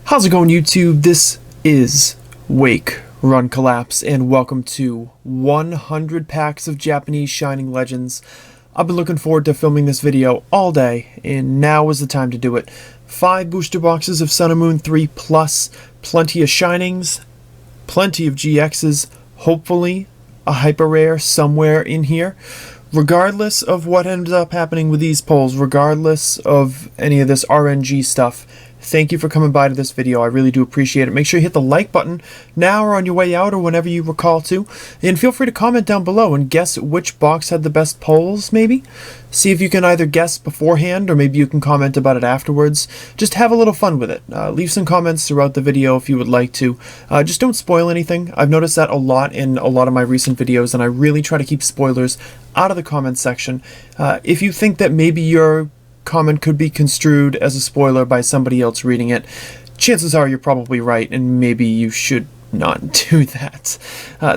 How's it going, YouTube? This is Wake Run Collapse, and welcome to 100 packs of Japanese Shining Legends. I've been looking forward to filming this video all day, and now is the time to do it. 5 booster boxes of Sun and Moon 3 plus, plenty of Shinings, plenty of GXs, hopefully a hyper rare somewhere in here. Regardless of what ends up happening with these polls, regardless of any of this RNG stuff, thank you for coming by to this video. I really do appreciate it. Make sure you hit the like button now or on your way out or whenever you recall to. And feel free to comment down below and guess which box had the best polls, maybe. See if you can either guess beforehand or maybe you can comment about it afterwards. Just have a little fun with it. Leave some comments throughout the video if you would like to. Just don't spoil anything. I've noticed that a lot in a lot of my recent videos, and I really try to keep spoilers out of the comment section. If you think that maybe your comment could be construed as a spoiler by somebody else reading it, chances are you're probably right, and maybe you should not do that.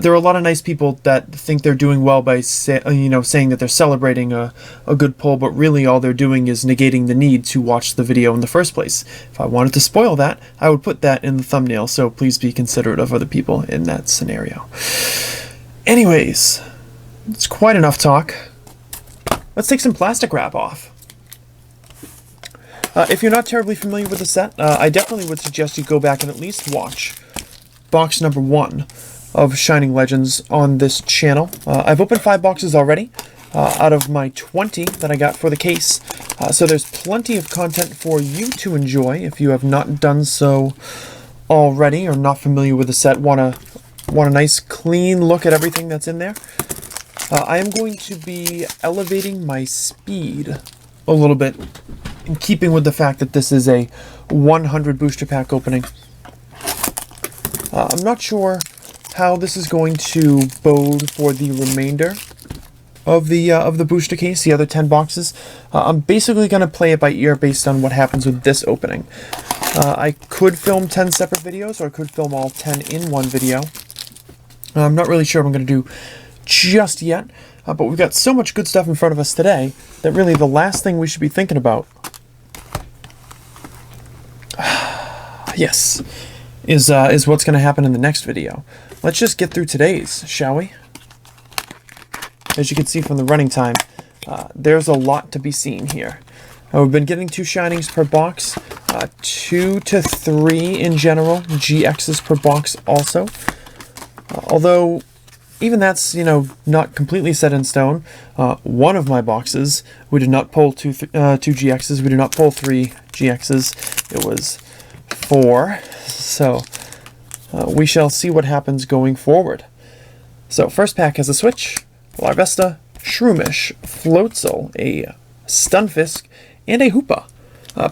There are a lot of nice people that think they're doing well by saying that they're celebrating a good poll, but really all they're doing is negating the need to watch the video in the first place. If I wanted to spoil that, I would put that in the thumbnail, so please be considerate of other people in that scenario. Anyways, it's quite enough talk. Let's take some plastic wrap off. If you're not terribly familiar with the set, I definitely would suggest you go back and at least watch box number 1 of Shining Legends on this channel. I've opened 5 boxes already out of my 20 that I got for the case, so there's plenty of content for you to enjoy if you have not done so already or not familiar with the set. Want a nice clean look at everything that's in there. I am going to be elevating my speed a little bit, in keeping with the fact that this is a 100 booster pack opening. I'm not sure how this is going to bode for the remainder of the booster case, the other 10 boxes. I'm basically going to play it by ear based on what happens with this opening. I could film 10 separate videos, or I could film all 10 in one video. I'm not really sure what I'm going to do just yet, but we've got so much good stuff in front of us today that really the last thing we should be thinking about yes, is what's going to happen in the next video. Let's just get through today's, shall we? As you can see from the running time, there's a lot to be seen here. We've been getting 2 Shinings per box, 2 to 3 in general, GXs per box also. Although, even that's, not completely set in stone. One of my boxes, we did not pull 2 GXs, we did not pull 3 GXs, it was 4, so we shall see what happens going forward. So first pack has a Switch, Larvesta, Shroomish, Floatzel, a Stunfisk, and a Hoopa.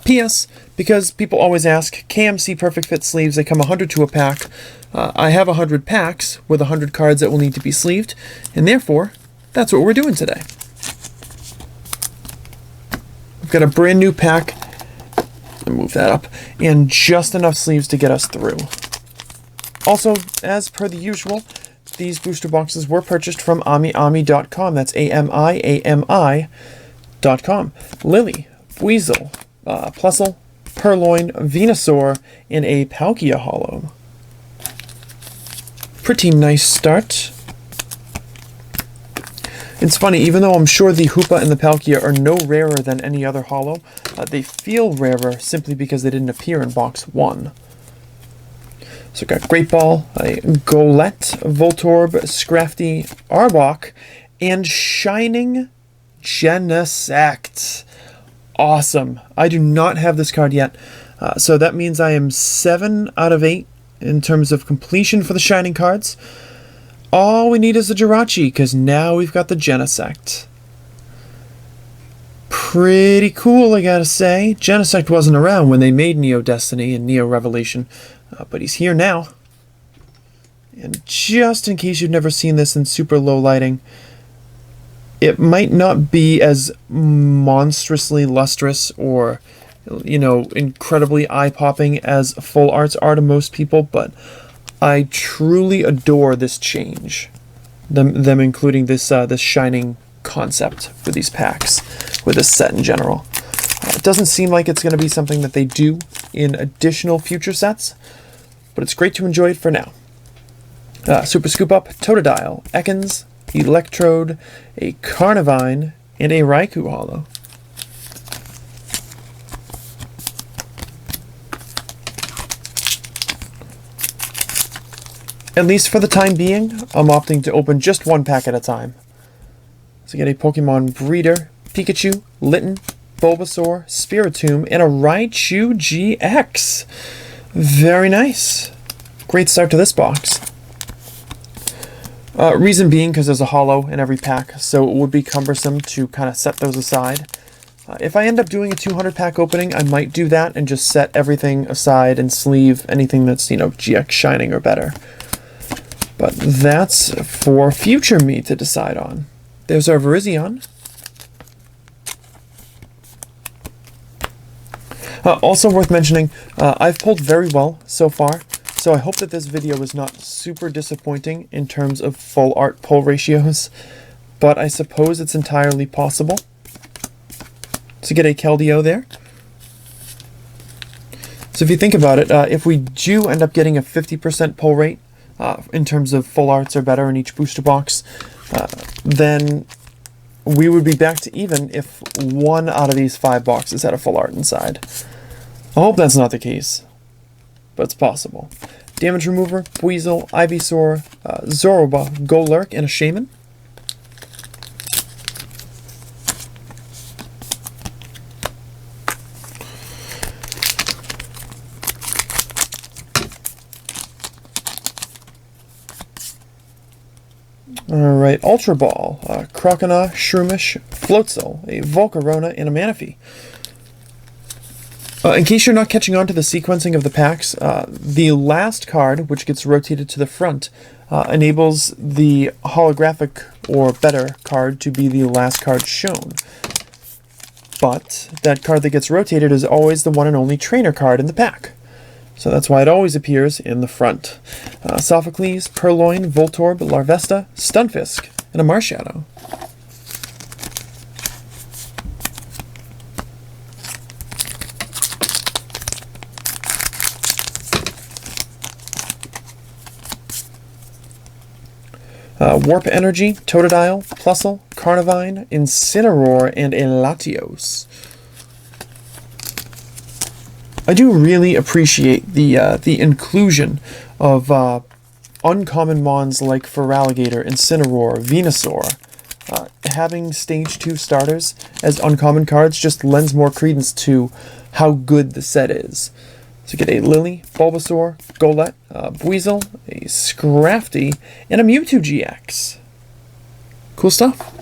P.S. Because people always ask, KMC Perfect Fit sleeves, they come 100 to a pack. I have 100 packs with 100 cards that will need to be sleeved, and therefore, that's what we're doing today. We've got a brand new pack, move that up, and just enough sleeves to get us through. Also, as per the usual, these booster boxes were purchased from AmiAmi.com. That's AMIAMI.com. Lily, Weasel, Plusle, Purloin, Venusaur, and a Palkia Holo. Pretty nice start. It's funny, even though I'm sure the Hoopa and the Palkia are no rarer than any other holo, they feel rarer simply because they didn't appear in box 1. So we've got Great Ball, a Golett, Voltorb, Scrafty, Arbok, and Shining Genesect. Awesome. I do not have this card yet, so that means I am 7 out of 8 in terms of completion for the Shining cards. All we need is the Jirachi, because now we've got the Genesect. Pretty cool, I gotta say. Genesect wasn't around when they made Neo Destiny and Neo Revelation, but he's here now. And just in case you've never seen this in super low lighting, it might not be as monstrously lustrous or, incredibly eye-popping as full arts are to most people, but I truly adore this change. Them including this Shining concept for these packs, with this set in general. It doesn't seem like it's going to be something that they do in additional future sets, but it's great to enjoy it for now. Super Scoop Up, Totodile, Ekans, Electrode, a Carnivine, and a Raikou Holo. At least for the time being, I'm opting to open just one pack at a time. So get a Pokemon Breeder, Pikachu, Litten, Bulbasaur, Spiritomb, and a Raichu GX. Very nice. Great start to this box. Reason being because there's a holo in every pack, so it would be cumbersome to kind of set those aside. If I end up doing a 200 pack opening, I might do that and just set everything aside and sleeve anything that's, GX Shining or better. But that's for future me to decide on. There's our Virizion. Also worth mentioning, I've pulled very well so far, so I hope that this video is not super disappointing in terms of full art pull ratios, but I suppose it's entirely possible to get a Keldeo there. So if you think about it, if we do end up getting a 50% pull rate in terms of full arts or better in each booster box, then we would be back to even if 1 out of these 5 boxes had a full art inside. I hope that's not the case, but it's possible. Damage Remover, Weasel, Ivysaur, Zoroba, Golurk, and a Shaman. Alright, Ultra Ball, Croconaw, Shroomish, Floatzel, a Volcarona, and a Manaphy. In case you're not catching on to the sequencing of the packs, the last card, which gets rotated to the front, enables the holographic or better card to be the last card shown. But that card that gets rotated is always the one and only trainer card in the pack. So that's why it always appears in the front. Sophocles, Purloin, Voltorb, Larvesta, Stunfisk, and a Marshadow. Warp Energy, Totodile, Plusle, Carnivine, Incineroar, and a Latios. I do really appreciate the inclusion of uncommon mons like Feraligatr, Incineroar, Venusaur. Having Stage 2 starters as uncommon cards just lends more credence to how good the set is. So get a Lily, Bulbasaur, Golett, Buizel, a Scrafty, and a Mewtwo GX. Cool stuff.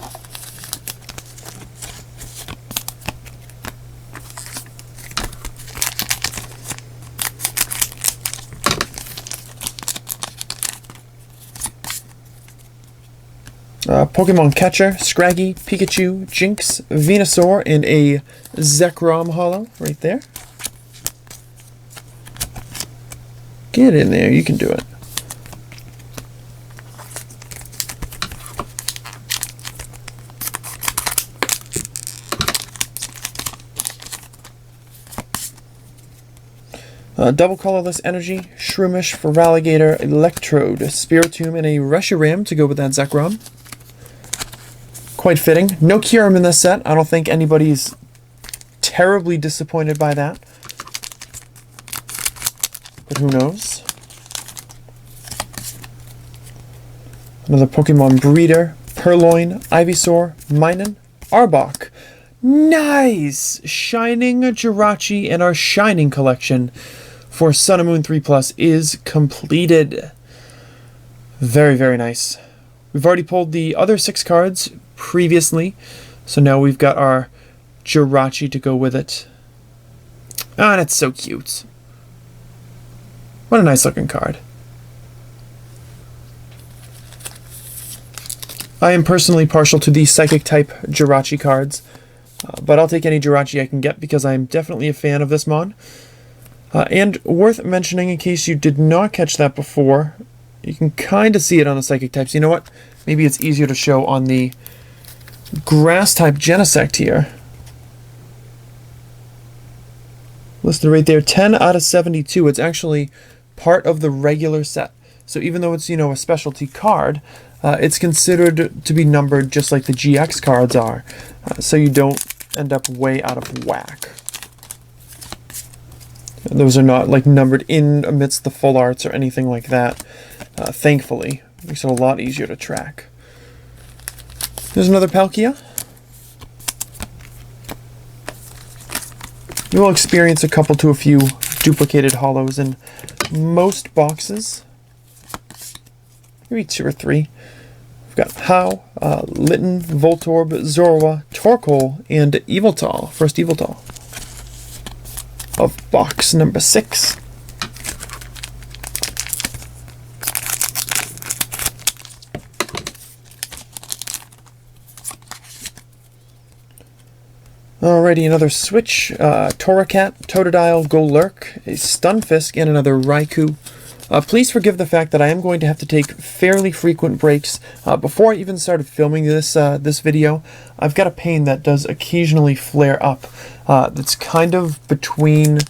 Pokemon Catcher, Scraggy, Pikachu, Jinx, Venusaur, and a Zekrom Holo right there. Get in there, you can do it. Double Colorless Energy, Shroomish, Feraligatr, Electrode, Spiritomb, and a Reshiram to go with that Zekrom. Quite fitting. No Kyurem in this set. I don't think anybody's terribly disappointed by that. But who knows? Another Pokemon Breeder, Purloin, Ivysaur, Minun, Arbok. Nice! Shining Jirachi and our Shining collection for Sun and Moon 3 Plus is completed. Very, very nice. We've already pulled the other 6 cards previously, so now we've got our Jirachi to go with it. Ah, that's so cute. What a nice looking card. I am personally partial to the Psychic type Jirachi cards, but I'll take any Jirachi I can get because I'm definitely a fan of this mon. And worth mentioning, in case you did not catch that before, you can kind of see it on the Psychic types. You know what? Maybe it's easier to show on the Grass type Genesect here. Listed right there, 10 out of 72. It's actually part of the regular set. So even though it's, a specialty card, it's considered to be numbered just like the GX cards are. So you don't end up way out of whack. Those are not like numbered in amidst the full arts or anything like that. Thankfully, makes it a lot easier to track. There's another Palkia. You will experience a couple to a few duplicated holos in most boxes. Maybe 2 or 3. We've got How, Litten, Voltorb, Zorua, Torkoal, and Yveltal. First Yveltal of box number 6. Alrighty, another switch. Torracat, Totodile, Golurk, a Stunfisk, and another Raikou. Please forgive the fact that I am going to have to take fairly frequent breaks. Before I even started filming this video, I've got a pain that does occasionally flare up. That's kind of between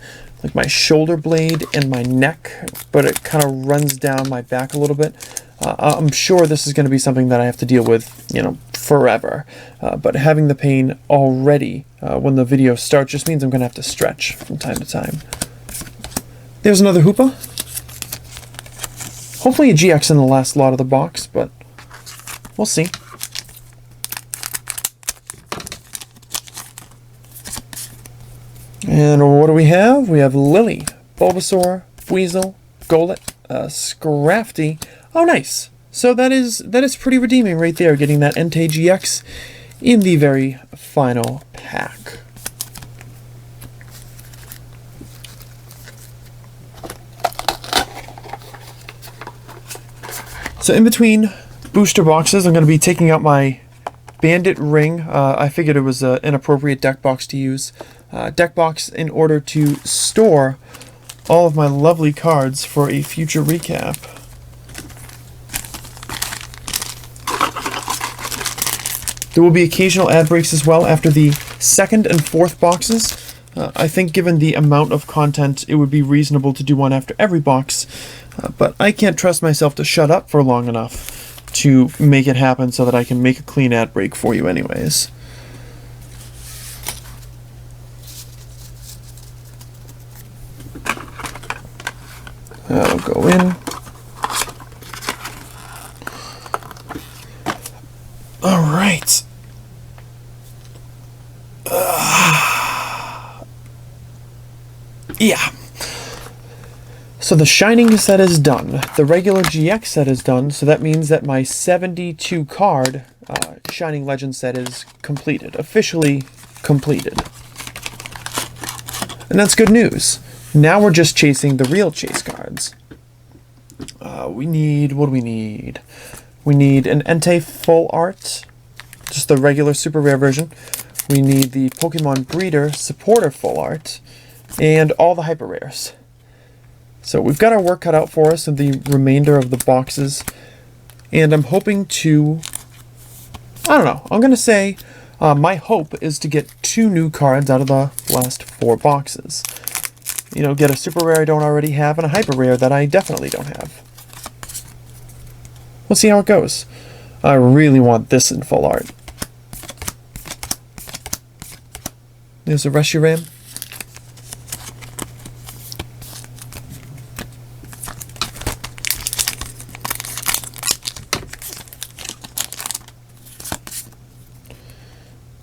like my shoulder blade and my neck, but it kind of runs down my back a little bit. I'm sure this is going to be something that I have to deal with, forever. But having the pain already when the video starts just means I'm going to have to stretch from time to time. There's another Hoopa. Hopefully a GX in the last lot of the box, but we'll see. And what do we have? We have Lily, Bulbasaur, Weasel, Golett, Scrafty. Oh, nice. So that is pretty redeeming right there, getting that Entei GX in the very final pack. So in between booster boxes, I'm going to be taking out my Bandit Ring. I figured it was an appropriate deck box to use. Deck box in order to store all of my lovely cards for a future recap. There will be occasional ad breaks as well after the 2nd and 4th boxes. I think given the amount of content, it would be reasonable to do one after every box, but I can't trust myself to shut up for long enough to make it happen so that I can make a clean ad break for you anyways. That'll go in. All right. Yeah. So the Shining set is done. The regular GX set is done, so that means that my 72 card Shining Legend set is completed. Officially completed. And that's good news. Now we're just chasing the real chase cards. We need... what do we need? We need an Entei Full Art, just the regular super rare version. We need the Pokemon Breeder Supporter Full Art, and all the hyper rares. So we've got our work cut out for us in the remainder of the boxes, and I'm hoping to... I don't know. I'm going to say my hope is to get 2 new cards out of the last 4 boxes. Get a super rare I don't already have and a hyper rare that I definitely don't have. We'll see how it goes. I really want this in full art. There's a Reshiram.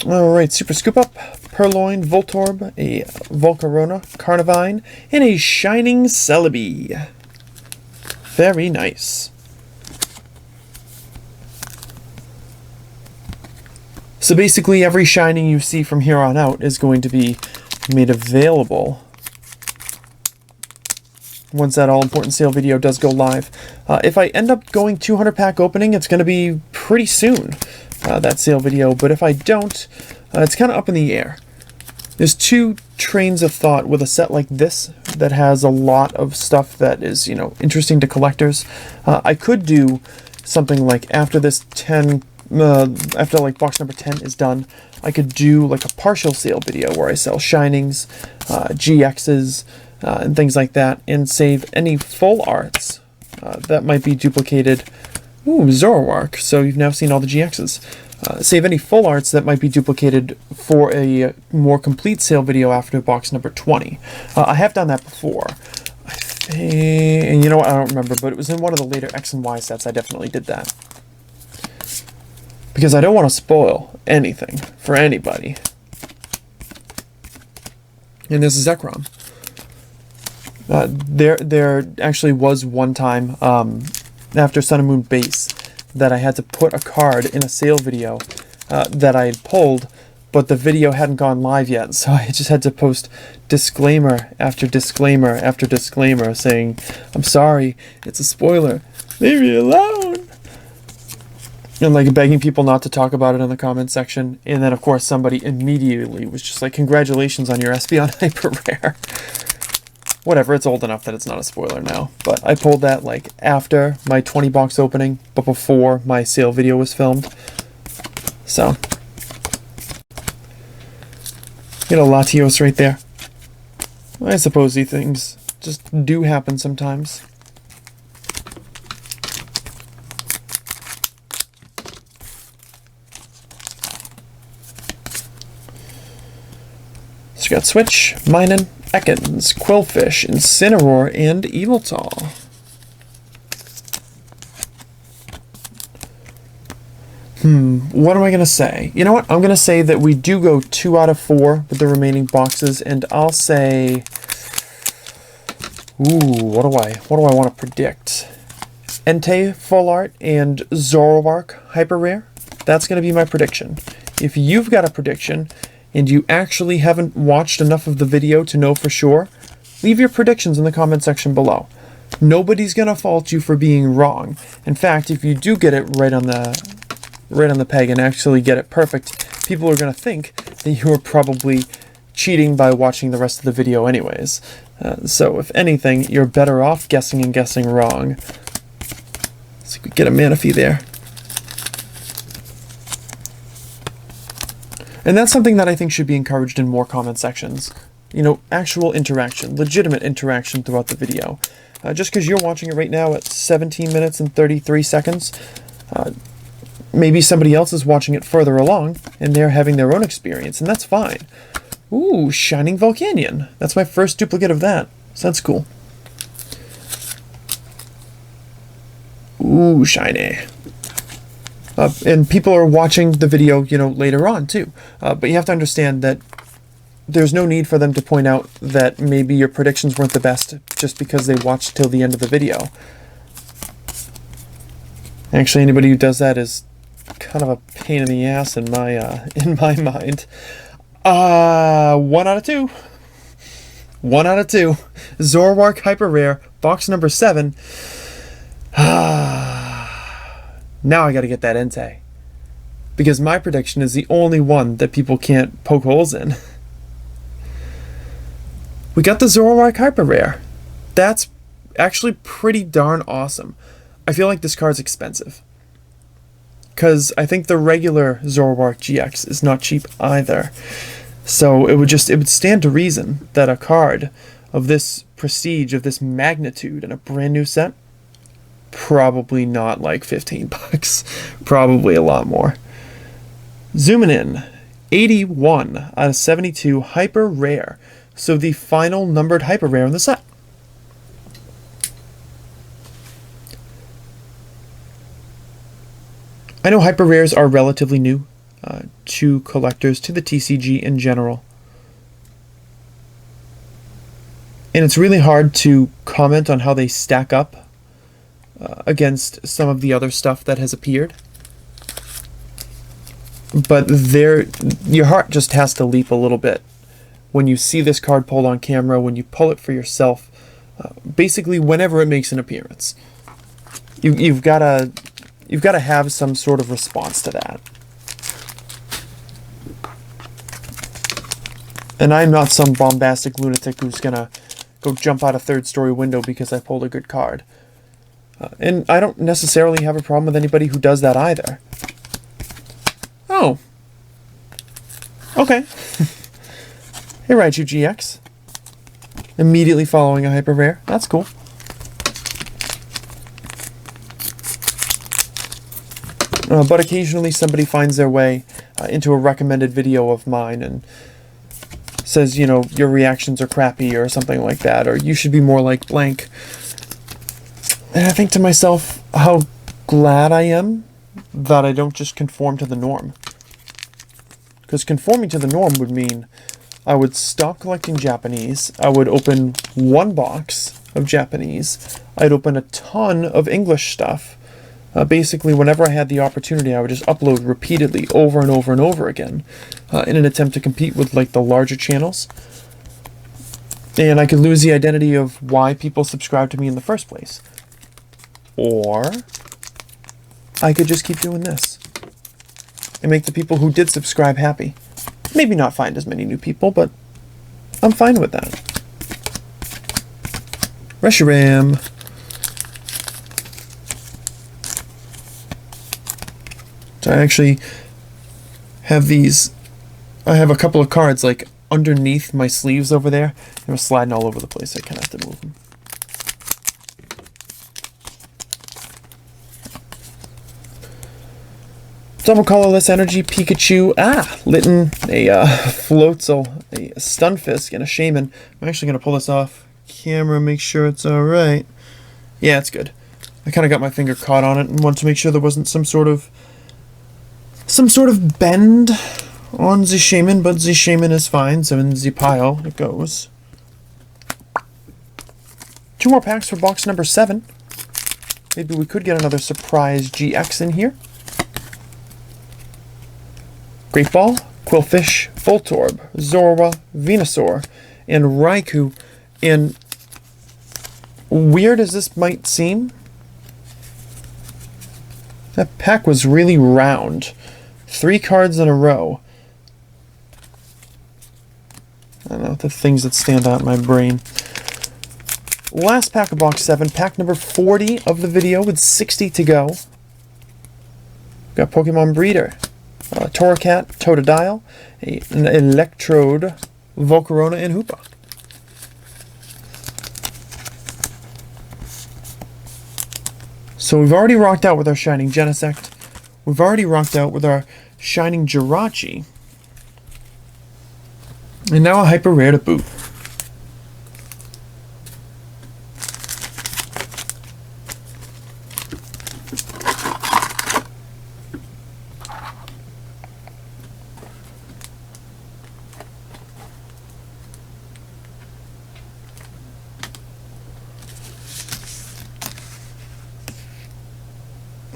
Alright, Super Scoop Up, Purloin, Voltorb, a Volcarona, Carnivine, and a Shining Celebi. Very nice. So basically every Shining you see from here on out is going to be made available once that all-important sale video does go live. If I end up going 200 pack opening, it's going to be pretty soon, that sale video, but if I don't, it's kind of up in the air. There's 2 trains of thought with a set like this that has a lot of stuff that is, interesting to collectors. I could do something like after this 10 after like box number 10 is done, I could do like a partial sale video where I sell Shinings, GXs, and things like that, and save any full arts that might be duplicated. Ooh, Zoroark. So you've now seen all the GXs. Save any full arts that might be duplicated for a more complete sale video after box number 20. I have done that before. And you know what? I don't remember, but it was in one of the later X and Y sets. I definitely did that. Because I don't want to spoil anything for anybody. And this is Zekrom. There actually was one time after Sun and Moon Base that I had to put a card in a sale video that I had pulled, but the video hadn't gone live yet, so I just had to post disclaimer after disclaimer after disclaimer saying, I'm sorry, it's a spoiler, leave me alone. And like begging people not to talk about it in the comment section. And then of course somebody immediately was just like, congratulations on your Espeon Hyper Rare. Whatever, it's old enough that it's not a spoiler now. But I pulled that like after my 20 box opening, but before my sale video was filmed. So, you know, Latios right there. I suppose these things just do happen sometimes. So we got Switch, Minun, Ekans, Quillfish, Incineroar, and Yveltal. What am I going to say? You know what? I'm going to say that we do go 2 out of 4 with the remaining boxes, and I'll say... Ooh, what do I want to predict? Entei Full Art and Zoroark Hyper Rare. That's going to be my prediction. If you've got a prediction, and you actually haven't watched enough of the video to know for sure, leave your predictions in the comment section below. Nobody's going to fault you for being wrong. In fact, if you do get it right on the peg and actually get it perfect, people are going to think that you were probably cheating by watching the rest of the video anyways. So if anything, you're better off guessing and guessing wrong. So we get a Manaphy there. And that's something that I think should be encouraged in more comment sections. You know, actual interaction, legitimate interaction throughout the video. Just because you're watching it right now at 17 minutes and 33 seconds, maybe somebody else is watching it further along, and they're having their own experience, and that's fine. Ooh, Shining Volcanion. That's my first duplicate of that, so that's cool. Ooh, shiny. And people are watching the video, you know, later on too. But you have to understand that there's no need for them to point out that maybe your predictions weren't the best just because they watched till the end of the video. Actually, anybody who does that is kind of a pain in the ass in my mind. 1 out of 2. 1 out of 2. Zoroark Hyper Rare, box number 7. Now I gotta get that Entei. Because my prediction is the only one that people can't poke holes in. We got the Zoroark Hyper Rare. That's actually pretty darn awesome. I feel like this card's expensive. Because I think the regular Zoroark GX is not cheap either. So it would stand to reason that a card of this prestige, of this magnitude, in a brand new set, probably not like 15 bucks. Probably a lot more. Zooming in. 81 out of 72 Hyper Rare. So the final numbered Hyper Rare in the set. I know Hyper Rares are relatively new to collectors, to the TCG in general. And it's really hard to comment on how they stack up against some of the other stuff that has appeared. But your heart just has to leap a little bit when you see this card pulled on camera, when you pull it for yourself, basically whenever it makes an appearance. You've got to have some sort of response to that. And I'm not some bombastic lunatic who's gonna go jump out a third-story window because I pulled a good card. And I don't necessarily have a problem with anybody who does that either. Oh. Okay. Hey, Raichu GX. Immediately following a hyper rare. That's cool. But occasionally somebody finds their way into a recommended video of mine and says, you know, your reactions are crappy or something like that, or you should be more like blank. And I think to myself how glad I am that I don't just conform to the norm. Because conforming to the norm would mean I would stop collecting Japanese, I would open one box of Japanese, I'd open a ton of English stuff. Basically, whenever I had the opportunity, I would just upload repeatedly over and over and over again in an attempt to compete with like the larger channels. And I could lose the identity of why people subscribe to me in the first place. Or I could just keep doing this and make the people who did subscribe happy. Maybe not find as many new people, but I'm fine with that. Reshiram. So I actually have these, I have a couple of cards like underneath my sleeves over there. They were sliding all over the place. I kind of have to move them. Double colorless energy Pikachu. Litten, a Floatzel, a Stunfisk, and a Shaman. I'm actually going to pull this off camera, make sure it's alright. Yeah, it's good. I kind of got my finger caught on it and wanted to make sure there wasn't some sort of bend on the Shaman, but the Shaman is fine, so in the pile it goes. 2 more packs for box number 7. Maybe we could get another surprise GX in here. Great Ball, Quillfish, Voltorb, Zorua, Venusaur, and Raikou. And weird as this might seem, that pack was really round. 3 cards in a row. I don't know, the things that stand out in my brain. Last pack of box 7, pack number 40 of the video with 60 to go. Got Pokemon Breeder, Torracat, Totodile, an Electrode, Volcarona, and Hoopa. So we've already rocked out with our Shining Genesect. We've already rocked out with our Shining Jirachi. And now a hyper rare to boot.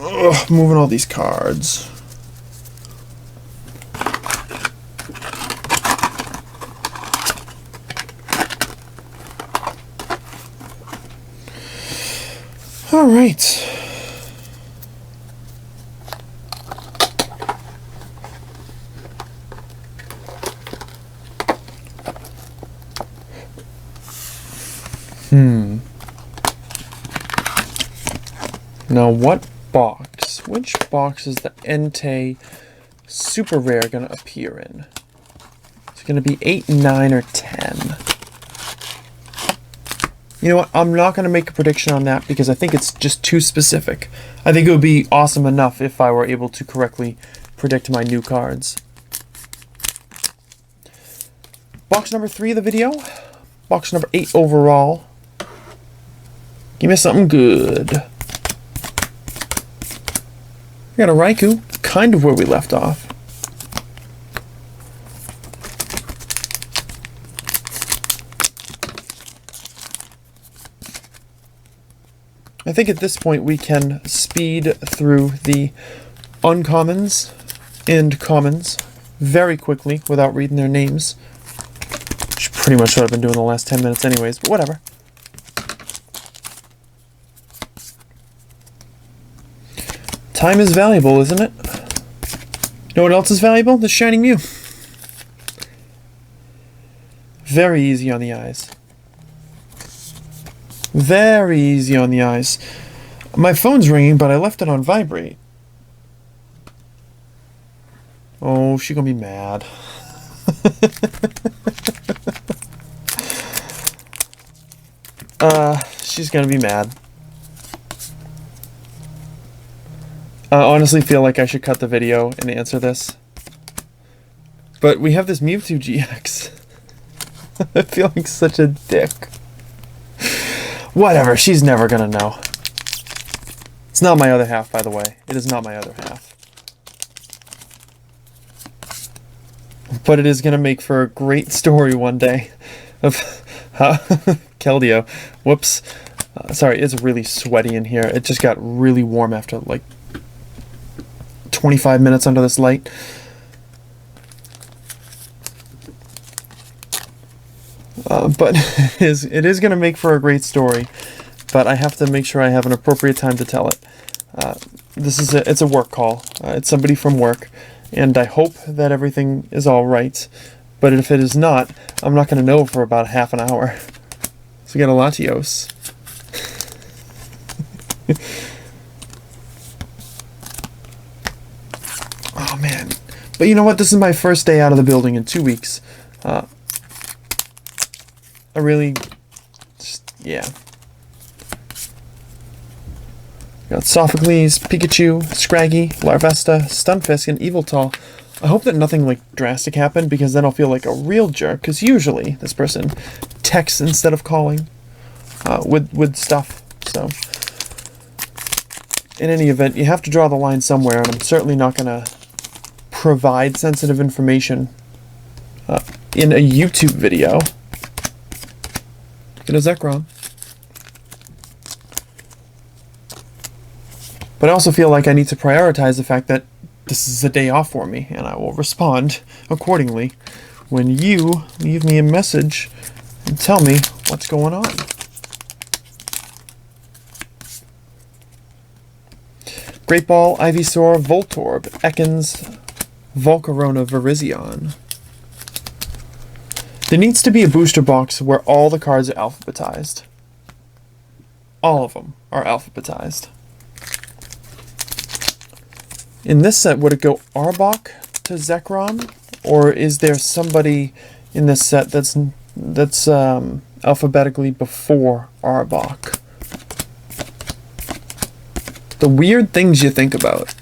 Ugh, moving all these cards. All right. Now what box? Which box is the Entei Super Rare going to appear in? It's going to be 8, 9, or 10. You know what? I'm not going to make a prediction on that because I think it's just too specific. I think it would be awesome enough if I were able to correctly predict my new cards. Box number 3 of the video. Box number 8 overall. Give me something good. We got a Raikou, kind of where we left off. I think at this point we can speed through the uncommons and commons very quickly without reading their names. Which is pretty much what I've been doing the last 10 minutes anyways, but whatever. Time is valuable, isn't it? You know what else is valuable? The Shining Mew. Very easy on the eyes. Very easy on the eyes. My phone's ringing, but I left it on vibrate. Oh, she gonna be mad. She's gonna be mad. I honestly feel like I should cut the video and answer this. But we have this Mewtwo GX. I feel like such a dick. Whatever, she's never gonna know. It's not my other half, by the way. It is not my other half. But it is gonna make for a great story one day of how Keldeo. Whoops. Sorry, it's really sweaty in here. It just got really warm after like 25 minutes under this light. But it is going to make for a great story, but I have to make sure I have an appropriate time to tell it. It's a work call. It's somebody from work, and I hope that everything is all right. But if it is not, I'm not going to know for about half an hour. So we got a Latios. Oh man. But you know what? This is my first day out of the building in 2 weeks. I really, yeah. Got Sophocles, Pikachu, Scraggy, Larvesta, Stunfisk, and Yveltal. I hope that nothing like drastic happened, because then I'll feel like a real jerk, because usually this person texts instead of calling with stuff. So in any event, you have to draw the line somewhere, and I'm certainly not going to provide sensitive information in a YouTube video. Get a Zekrom. But I also feel like I need to prioritize the fact that this is a day off for me, and I will respond accordingly when you leave me a message and tell me what's going on. Great Ball, Ivysaur, Voltorb, Ekans, Volcarona, Virizion. There needs to be a booster box where all the cards are alphabetized. All of them are alphabetized. In this set, would it go Arbok to Zekrom? Or is there somebody in this set that's alphabetically before Arbok? The weird things you think about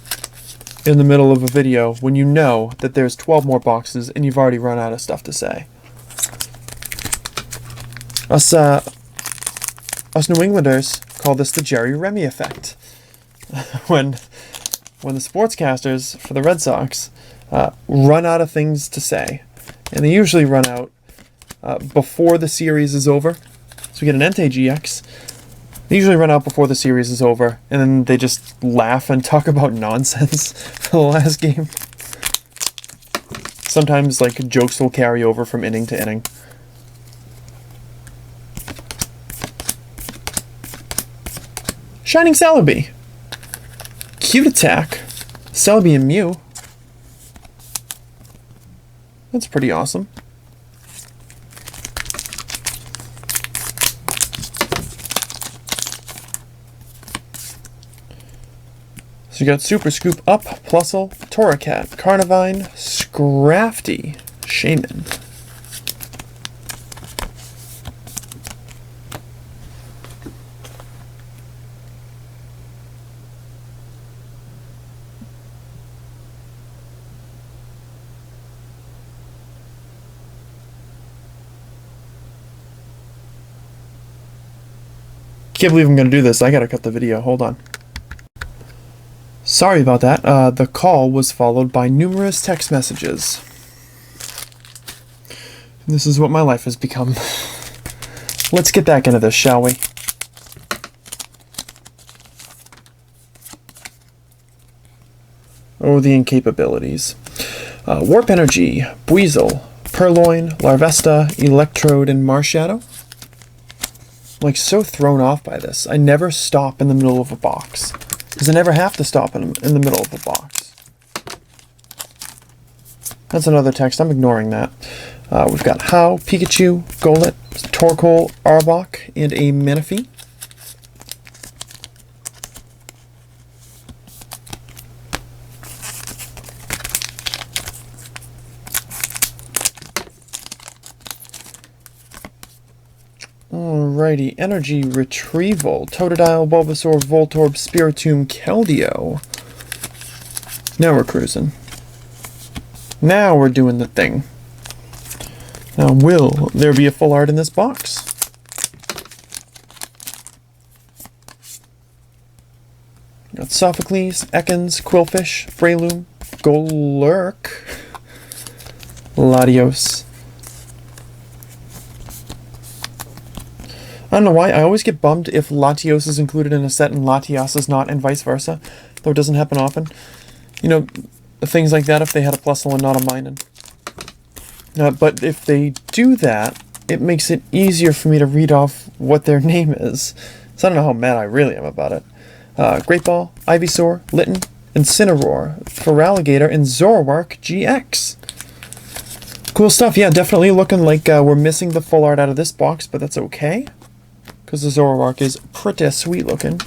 in the middle of a video when you know that there's 12 more boxes and you've already run out of stuff to say. Us New Englanders call this the Jerry Remy effect. when the sportscasters for the Red Sox run out of things to say, and they usually run out before the series is over. So we get an Entei GX. They usually run out before the series is over, and then they just laugh and talk about nonsense for the last game. Sometimes like jokes will carry over from inning to inning. Shining Celebi. Cute attack. Celebi and Mew. That's pretty awesome. So you got Super Scoop Up, Plusle, Torracat, Carnivine, Scrafty, Shaman. Can't believe I'm going to do this. I gotta cut the video. Hold on. Sorry about that. The call was followed by numerous text messages. This is what my life has become. Let's get back into this, shall we? Oh, the incapabilities. Warp Energy, Buizel, Purloin, Larvesta, Electrode, and Marshadow. I'm like so thrown off by this. I never stop in the middle of a box, because I never have to stop in the middle of a box. That's another text. I'm ignoring that. We've got How, Pikachu, Golett, Torkoal, Arbok, and a Manaphy. Alrighty, Energy Retrieval, Totodile, Bulbasaur, Voltorb, Spiritomb, Keldeo. Now we're cruising. Now we're doing the thing. Now, will there be a full art in this box? Got Sophocles, Ekans, Quillfish, Breloom, Golurk, Latios. I don't know why, I always get bummed if Latios is included in a set and Latias is not, and vice versa. Though it doesn't happen often. You know, things like that if they had a Plusle and not a Minun. But if they do that, it makes it easier for me to read off what their name is. So I don't know how mad I really am about it. Great Ball, Ivysaur, Litten, Incineroar, Feraligatr, and Zoroark GX. Cool stuff. Yeah, definitely looking like we're missing the full art out of this box, but that's okay. Because the Zoroark is pretty sweet looking.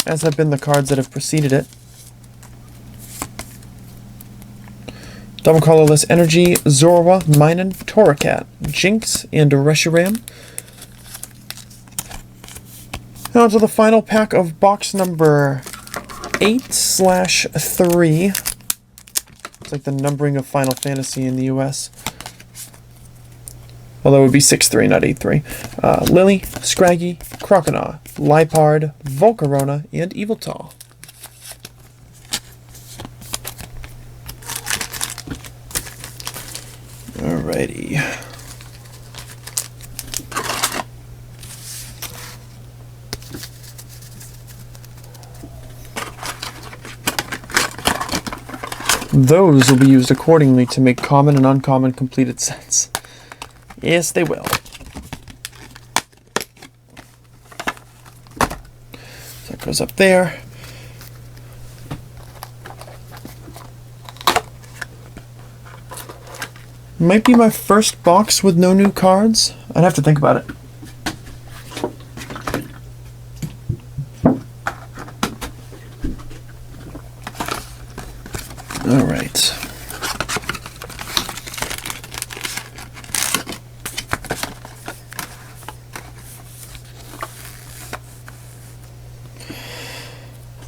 As have been the cards that have preceded it. Double colorless Energy, Zorua, Minun, Torracat, Jinx, and Reshiram. Now to the final pack of box number 8/3. It's like the numbering of Final Fantasy in the US. Although it would be 6-3, not 8-3. Lily, Scraggy, Croconaw, Liepard, Volcarona, and Yveltal. Alrighty. Those will be used accordingly to make common and uncommon completed sets. Yes, they will. So that goes up there. Might be my first box with no new cards. I'd have to think about it. All right.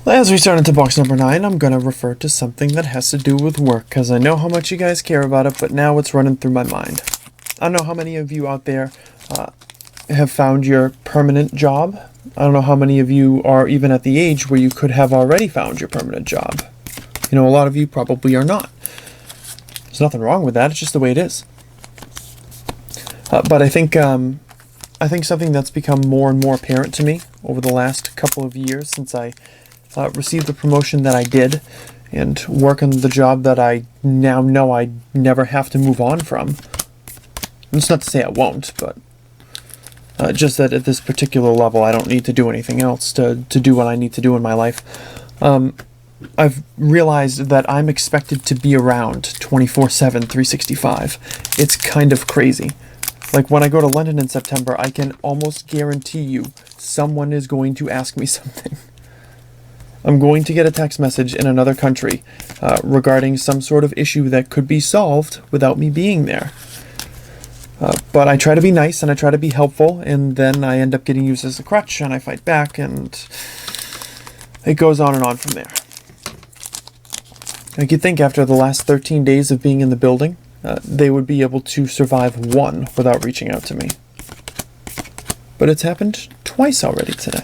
As we start into box number 9, I'm going to refer to something that has to do with work, because I know how much you guys care about it, but now it's running through my mind. I don't know how many of you out there have found your permanent job. I don't know how many of you are even at the age where you could have already found your permanent job. You know, a lot of you probably are not. There's nothing wrong with that, it's just the way it is. But I think something that's become more and more apparent to me over the last couple of years since I received the promotion that I did and work on the job that I now know I never have to move on from. It's not to say I won't, but just that at this particular level I don't need to do anything else to do what I need to do in my life. I've realized that I'm expected to be around 24/7, 365. It's kind of crazy. Like when I go to London in September, I can almost guarantee you someone is going to ask me something. I'm going to get a text message in another country regarding some sort of issue that could be solved without me being there. But I try to be nice and I try to be helpful, and then I end up getting used as a crutch and I fight back, and it goes on and on from there. I could think after the last 13 days of being in the building, they would be able to survive one without reaching out to me. But it's happened twice already today.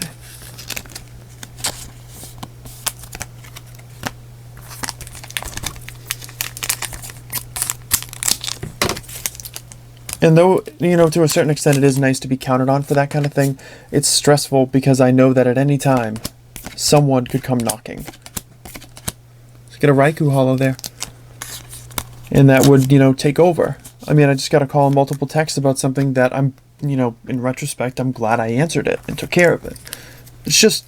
And though, you know, to a certain extent it is nice to be counted on for that kind of thing, it's stressful because I know that at any time, someone could come knocking. Let's get a Raikou Holo there. And that would, you know, take over. I mean, I just got a call and multiple texts about something that I'm, you know, in retrospect, I'm glad I answered it and took care of it. It's just,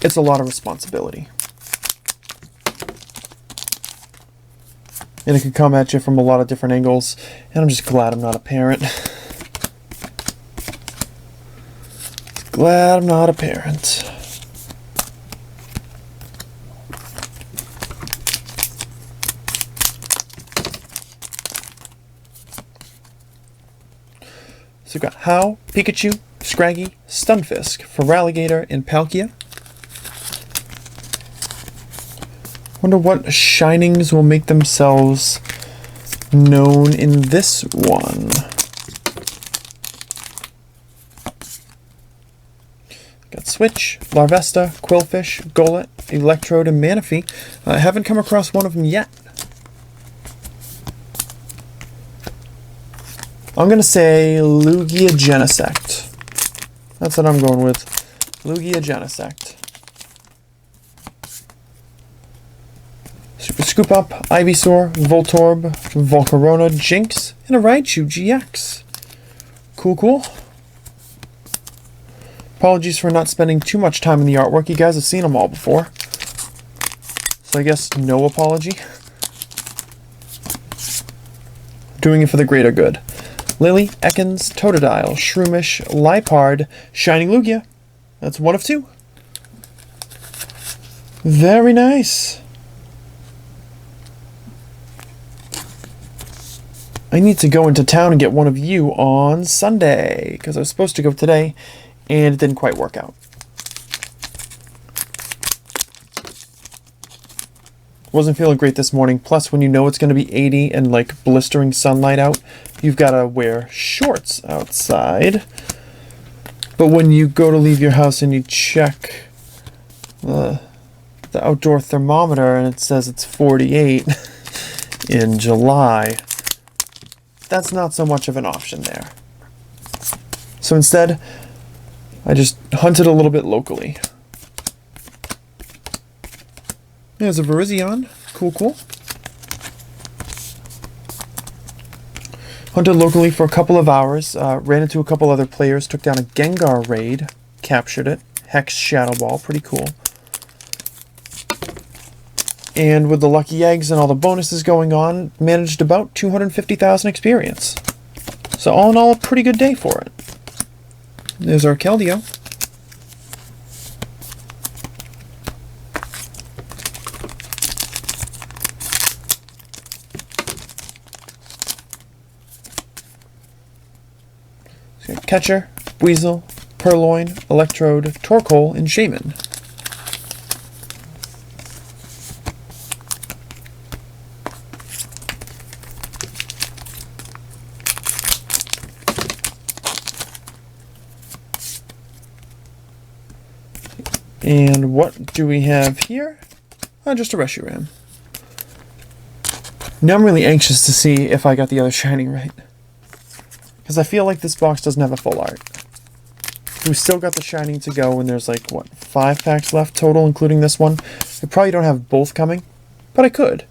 it's a lot of responsibility. And it can come at you from a lot of different angles, and I'm just glad I'm not a parent. Glad I'm not a parent. So we've got How, Pikachu, Scraggy, Stunfisk, Feraligatr, and Palkia. Wonder what shinings will make themselves known in this one. Got Switch, Larvesta, Quillfish, Golett, Electrode, and Manaphy. I haven't come across one of them yet. I'm going to say Lugia Genesect. That's what I'm going with. Lugia Genesect. Super Scoop Up, Ivysaur, Voltorb, Volcarona, Jinx, and a Raichu GX. Cool, cool. Apologies for not spending too much time in the artwork. You guys have seen them all before. So I guess no apology. Doing it for the greater good. Lily, Ekans, Totodile, Shroomish, Liepard, Shining Lugia. That's one of two. Very nice. I need to go into town and get one of you on Sunday, because I was supposed to go today, and it didn't quite work out. Wasn't feeling great this morning. Plus, when you know it's going to be 80 and like blistering sunlight out, you've got to wear shorts outside. But when you go to leave your house and you check the outdoor thermometer and it says it's 48 in July, that's not so much of an option there. So instead, I just hunted a little bit locally. There's a Virizion. Cool, cool. Hunted locally for a couple of hours. Ran into a couple other players. Took down a Gengar raid. Captured it. Hex Shadow Ball. Pretty cool. And with the lucky eggs and all the bonuses going on, managed about 250,000 experience. So all in all, a pretty good day for it. There's our Keldeo. Catcher, Weasel, Purloin, Electrode, Torkoal, and Shaman. And what do we have here? Just a Reshiram. Now I'm really anxious to see if I got the other shining right, because I feel like this box doesn't have a full art. We still got the shining to go, and there's like, what, 5 packs left total, including this one. I probably don't have both coming, but I could.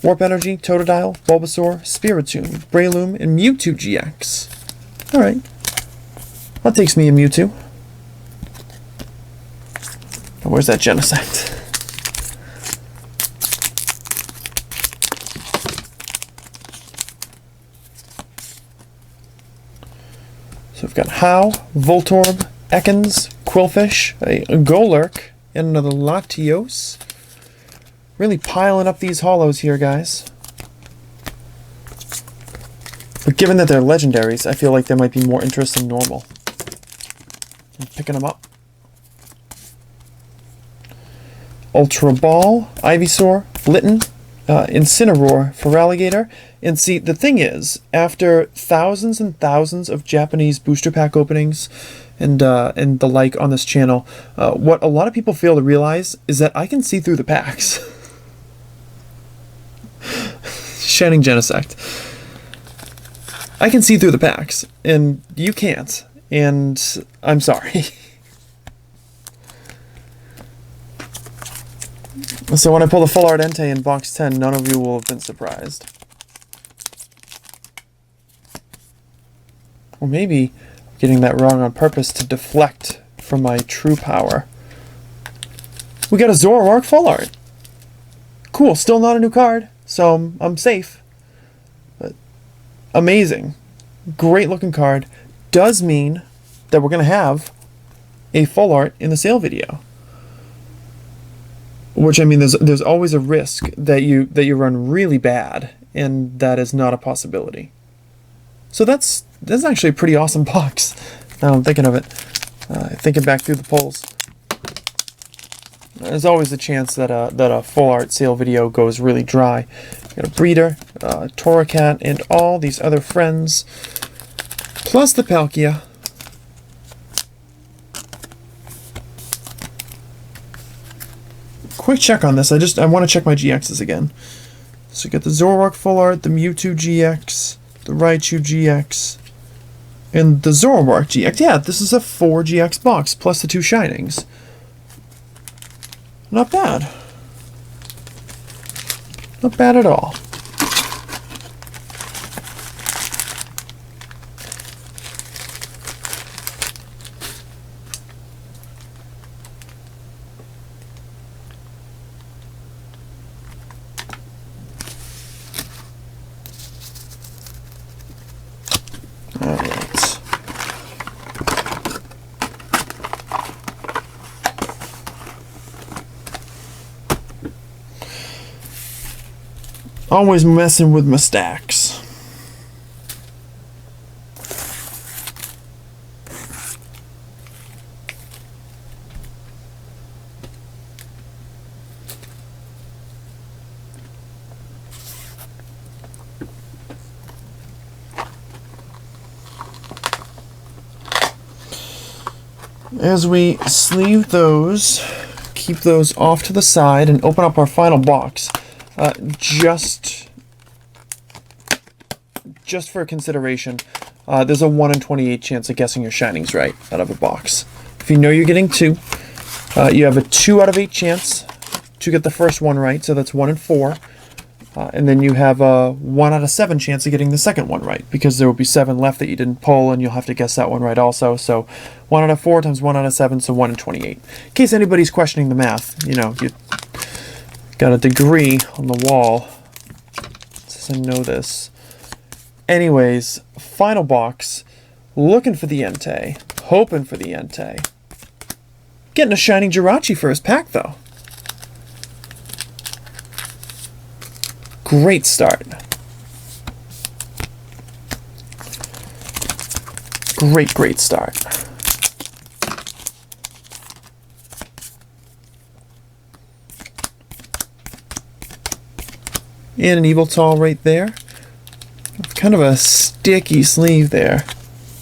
Warp Energy, Totodile, Bulbasaur, Spiritomb, Breloom, and Mewtwo GX. Alright. That takes me a Mewtwo. Now, where's that Genesect? So we've got How, Voltorb, Ekans, Quillfish, a Golurk, and another Latios. Really piling up these holos here, guys. But given that they're legendaries, I feel like there might be more interest than normal. I'm picking them up. Ultra Ball, Ivysaur, Litten, Incineroar, Feraligatr. And see, the thing is, after thousands and thousands of Japanese booster pack openings and the like on this channel, what a lot of people fail to realize is that I can see through the packs. Shining Genesect. I can see through the packs, and you can't, and I'm sorry. So when I pull the full art Entei in box 10, none of you will have been surprised. Or maybe I'm getting that wrong on purpose to deflect from my true power. We got a Zoroark full art. Cool, still not a new card, so I'm safe. But amazing. Great looking card. Does mean that we're going to have a full art in the sale video. Which, I mean, there's always a risk that you run really bad, and that is not a possibility. So that's actually a pretty awesome box. Now I'm thinking of it, thinking back through the polls. There's always a chance that a full art sale video goes really dry. You got a Breeder, Torracat, and all these other friends, plus the Palkia. Quick check on this. I want to check my GXs again. So you got the Zoroark full art, the Mewtwo GX, the Raichu GX, and the Zoroark GX. Yeah, this is a 4 GX box plus the 2 Shinings. Not bad. Not bad at all. Always messing with my stacks. As we sleeve those, keep those off to the side, and open up our final box. Just for consideration, there's a 1 in 28 chance of guessing your Shinings right out of a box. If you know you're getting 2, you have a 2 out of 8 chance to get the first one right, so that's 1 in 4. And then you have a 1 out of 7 chance of getting the second one right, because there will be 7 left that you didn't pull, and you'll have to guess that one right also. So 1 out of 4 times 1 out of 7, so 1 in 28. In case anybody's questioning the math, you know, you got a degree on the wall. Says I know this. Anyways, final box. Looking for the Entei. Hoping for the Entei. Getting a Shining Jirachi for his pack, though. Great start. Great start. And an Yveltal right there. Kind of a sticky sleeve there. I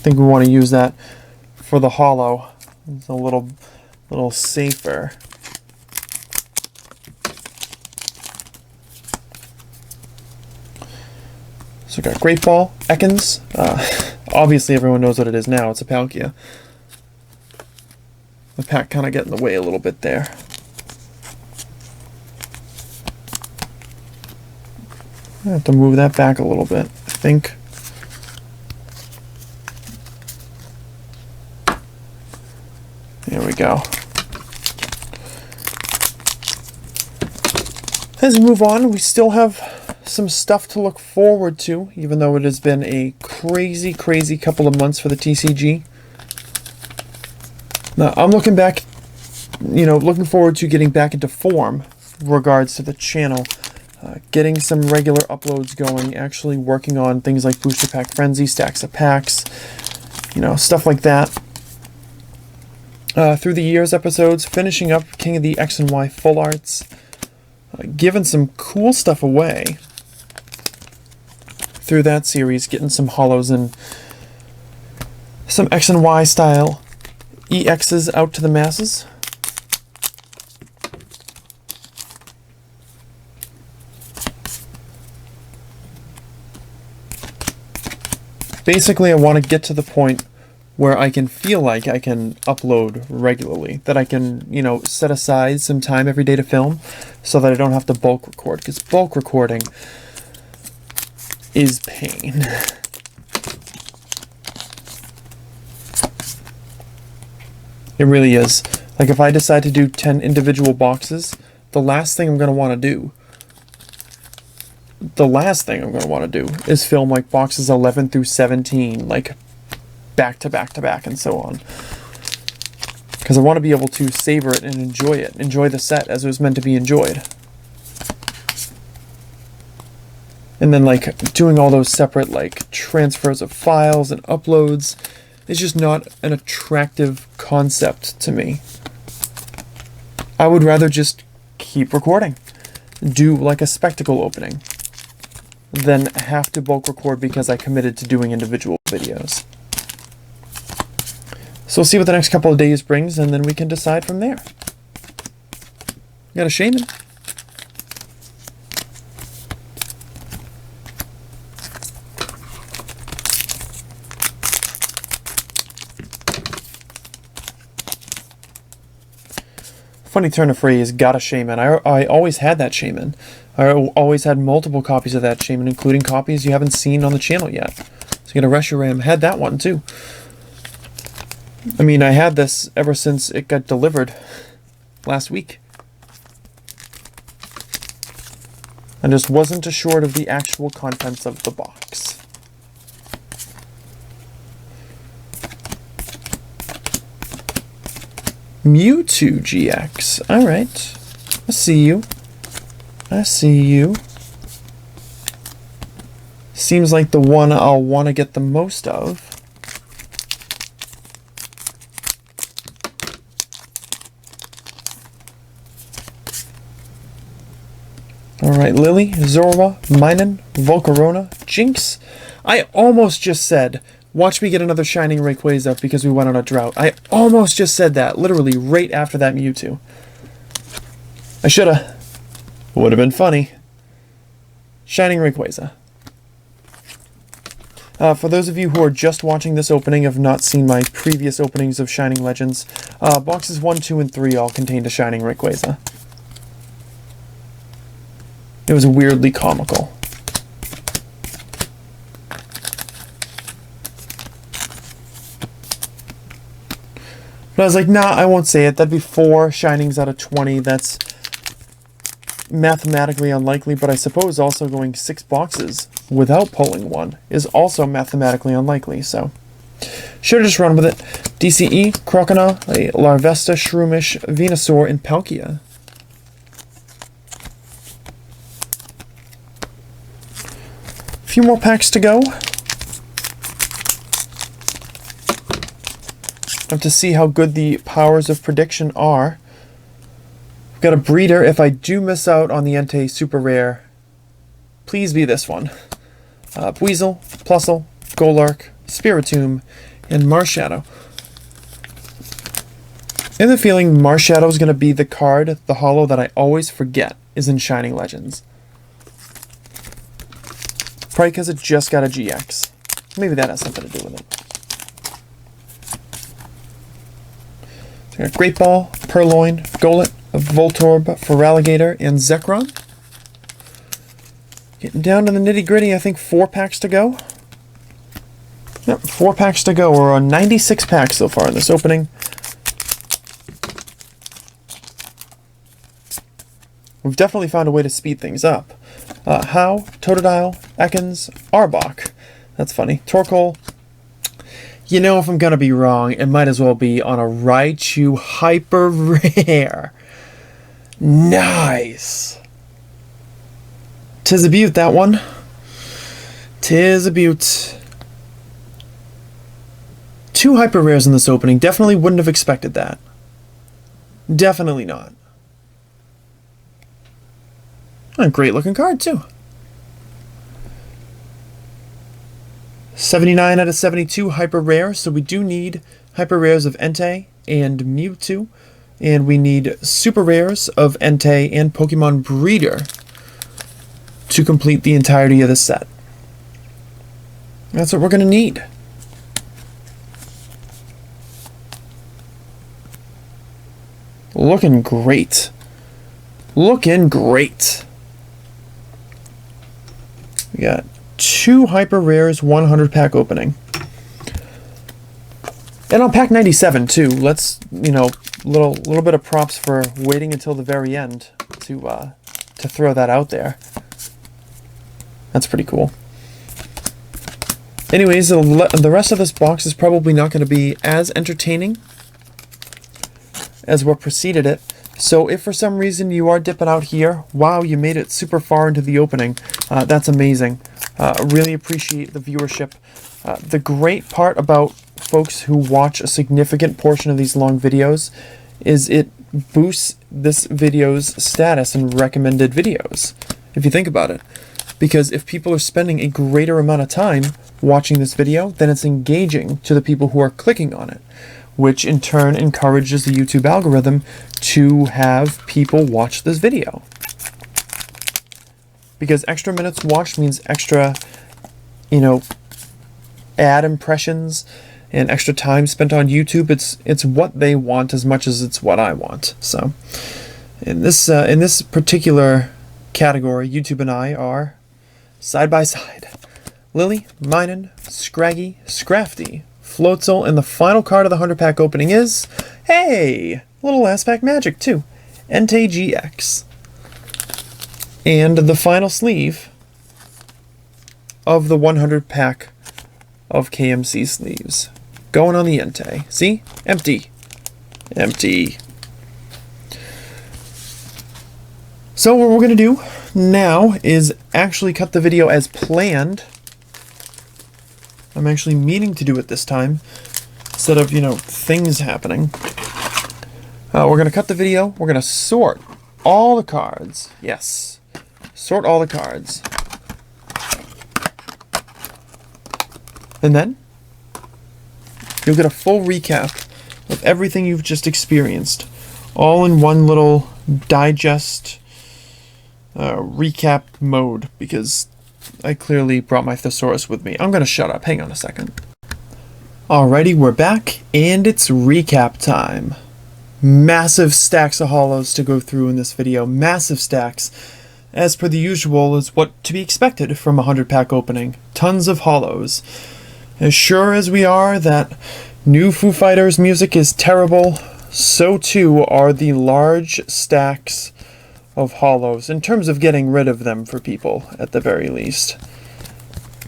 think we want to use that for the holo. It's a little safer. So we got Great Ball, Ekans. Obviously everyone knows what it is now. It's a Palkia. The pack kind of get in the way a little bit there. I have to move that back a little bit, I think. There we go. As we move on, we still have some stuff to look forward to, even though it has been a crazy couple of months for the TCG. Now, I'm looking back, looking forward to getting back into form regards to the channel. Getting some regular uploads going, actually working on things like Booster Pack Frenzy, stacks of packs, stuff like that. Through the years episodes, finishing up King of the X and Y full arts, giving some cool stuff away through that series, getting some holos and some X and Y style EXs out to the masses. Basically, I want to get to the point where I can feel like I can upload regularly, that I can, set aside some time every day to film so that I don't have to bulk record, because bulk recording is pain. It really is. Like, if I decide to do 10 individual boxes, the last thing I'm going to want to do is film like boxes 11 through 17, like back to back to back and so on. Because I want to be able to savor it and enjoy the set as it was meant to be enjoyed. And then like doing all those separate like transfers of files and uploads is just not an attractive concept to me. I would rather just keep recording, do like a spectacle opening, than have to bulk record because I committed to doing individual videos. So we'll see what the next couple of days brings, and then we can decide from there. Got a Shaman. Funny turn of phrase, got a Shaman. I always had that Shaman. I always had multiple copies of that Shaman, including copies you haven't seen on the channel yet. So you got a Reshiram, had that one too. I mean, I had this ever since it got delivered last week. I just wasn't assured of the actual contents of the box. Mewtwo GX. Alright. I see you. I see you. Seems like the one I'll want to get the most of. Alright, Lily, Zorua, Minun, Volcarona, Jinx. I almost just said, watch me get another Shining Rayquaza because we went on a drought. I almost just said that, literally right after that Mewtwo. I shoulda. Would have been funny. Shining Rayquaza. For those of you who are just watching this opening, have not seen my previous openings of Shining Legends, boxes 1, 2, and 3 all contained a Shining Rayquaza. It was weirdly comical. But I was like, nah, I won't say it. That'd be 4 Shinings out of 20. That's mathematically unlikely, but I suppose also going 6 boxes without pulling one is also mathematically unlikely, so should have just run with it. DCE, Croconaw, a Larvesta, Shroomish, Venusaur, and Palkia. A few more packs to go. Have to see how good the powers of prediction are. I've got a breeder. If I do miss out on the Entei Super Rare, please be this one. Weasel, Plusle, Golurk, Spiritomb, and Marshadow. I have the feeling Marshadow is going to be the card, the holo, that I always forget is in Shining Legends. Probably because it just got a GX. Maybe that has something to do with it. So we got Great Ball, Purloin, Golett, Voltorb, Feraligatr, and Zekrom. Getting down to the nitty-gritty, I think 4 packs to go. Yep, 4 packs to go. We're on 96 packs so far in this opening. We've definitely found a way to speed things up. How, Totodile, Ekans, Arbok. That's funny. Torkoal. You know, if I'm going to be wrong, it might as well be on a Raichu Hyper Rare. Nice. 'Tis a beaut, that one. 'Tis a beaut. 2 Hyper Rares in this opening. Definitely wouldn't have expected that. Definitely not. A great looking card, too. 79 out of 72 Hyper Rare, so we do need Hyper Rares of Entei and Mewtwo, and we need Super Rares of Entei and Pokemon Breeder to complete the entirety of the set. That's what we're going to need. Looking great. Looking great. We got 2 Hyper Rares, 100 pack opening. And on pack 97 too. Let's, you know, little bit of props for waiting until the very end to throw that out there. That's pretty cool. Anyways, the rest of this box is probably not going to be as entertaining as what preceded it. So if for some reason you are dipping out here, wow, you made it super far into the opening. That's amazing. Really appreciate the viewership. The great part about folks who watch a significant portion of these long videos is it boosts this video's status in recommended videos, if you think about it. Because if people are spending a greater amount of time watching this video, then it's engaging to the people who are clicking on it, which in turn encourages the YouTube algorithm to have people watch this video. Because extra minutes watched means extra, ad impressions and extra time spent on YouTube. It's what they want as much as it's what I want. So in this particular category, YouTube and I are side by side. Lily, Minen, Scraggy, Scrafty, Floatzel, and the final card of the 100-pack opening is, hey, little last pack magic too, Entei GX. And the final sleeve of the 100-pack of KMC sleeves. Going on the Entei. See? Empty. Empty. So what we're going to do now is actually cut the video as planned. I'm actually meaning to do it this time, instead of, things happening. We're going to cut the video. We're going to sort all the cards. Yes. Sort all the cards. And then you'll get a full recap of everything you've just experienced, all in one little digest recap mode, because I clearly brought my thesaurus with me. I'm going to shut up. Hang on a second. Alrighty, we're back, and it's recap time. Massive stacks of holos to go through in this video. Massive stacks. As per the usual, is what to be expected from a 100-pack opening. Tons of holos. As sure as we are that new Foo Fighters music is terrible, so too are the large stacks of holos, in terms of getting rid of them for people, at the very least.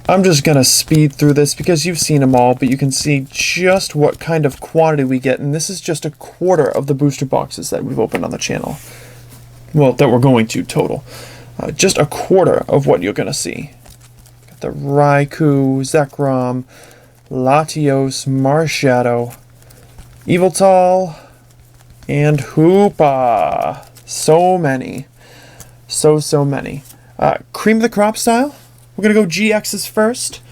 I'm just going to speed through this because you've seen them all, but you can see just what kind of quantity we get, and this is just a quarter of the booster boxes that we've opened on the channel. Well, that we're going to total. Just a quarter of what you're going to see. Got the Raikou, Zekrom, Latios, Marshadow, Yveltal, and Hoopa. So many. So many. Cream of the crop style. We're going to go GXs first.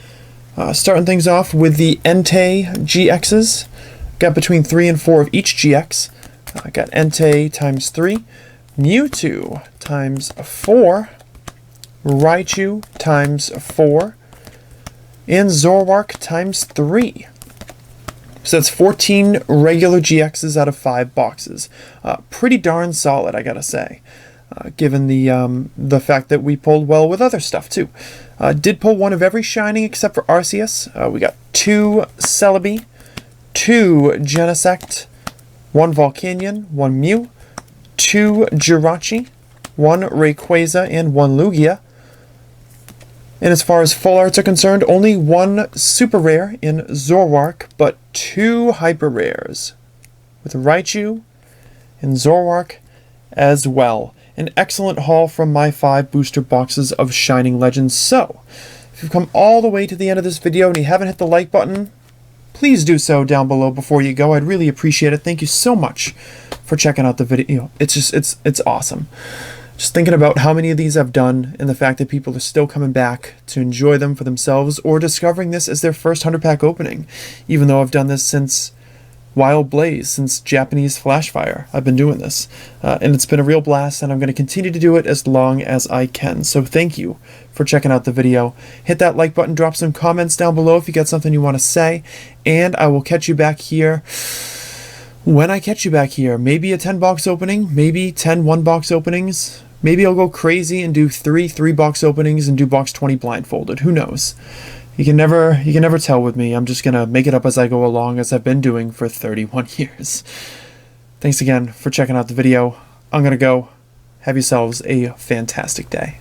Starting things off with the Entei GXs. Got between 3 and 4 of each GX. Got Entei times 3. Mewtwo times 4. Raichu times 4. And Zoroark times 3. So that's 14 regular GXs out of 5 boxes. Pretty darn solid, I gotta say. Given the fact that we pulled well with other stuff too. Did pull one of every Shining except for Arceus. We got 2 Celebi, 2 Genesect, 1 Volcanion, 1 Mew, 2 Jirachi, 1 Rayquaza, and 1 Lugia. And as far as full arts are concerned, only 1 super rare in Zoroark, but 2 hyper rares with Raichu and Zoroark as well. An excellent haul from my 5 booster boxes of Shining Legends. So, if you've come all the way to the end of this video and you haven't hit the like button, please do so down below before you go. I'd really appreciate it. Thank you so much for checking out the video. It's awesome. Just thinking about how many of these I've done and the fact that people are still coming back to enjoy them for themselves or discovering this as their first 100-pack opening, even though I've done this since Wild Blaze, since Japanese Flashfire. I've been doing this, and it's been a real blast, and I'm going to continue to do it as long as I can. So thank you for checking out the video. Hit that like button, drop some comments down below if you got something you want to say, and I will catch you back here when I catch you back here. Maybe a 10-box opening, maybe 10 1-box openings. Maybe I'll go crazy and do 3 3-box openings and do box 20 blindfolded. Who knows? You can never tell with me. I'm just gonna make it up as I go along, as I've been doing for 31 years. Thanks again for checking out the video. I'm gonna go. Have yourselves a fantastic day.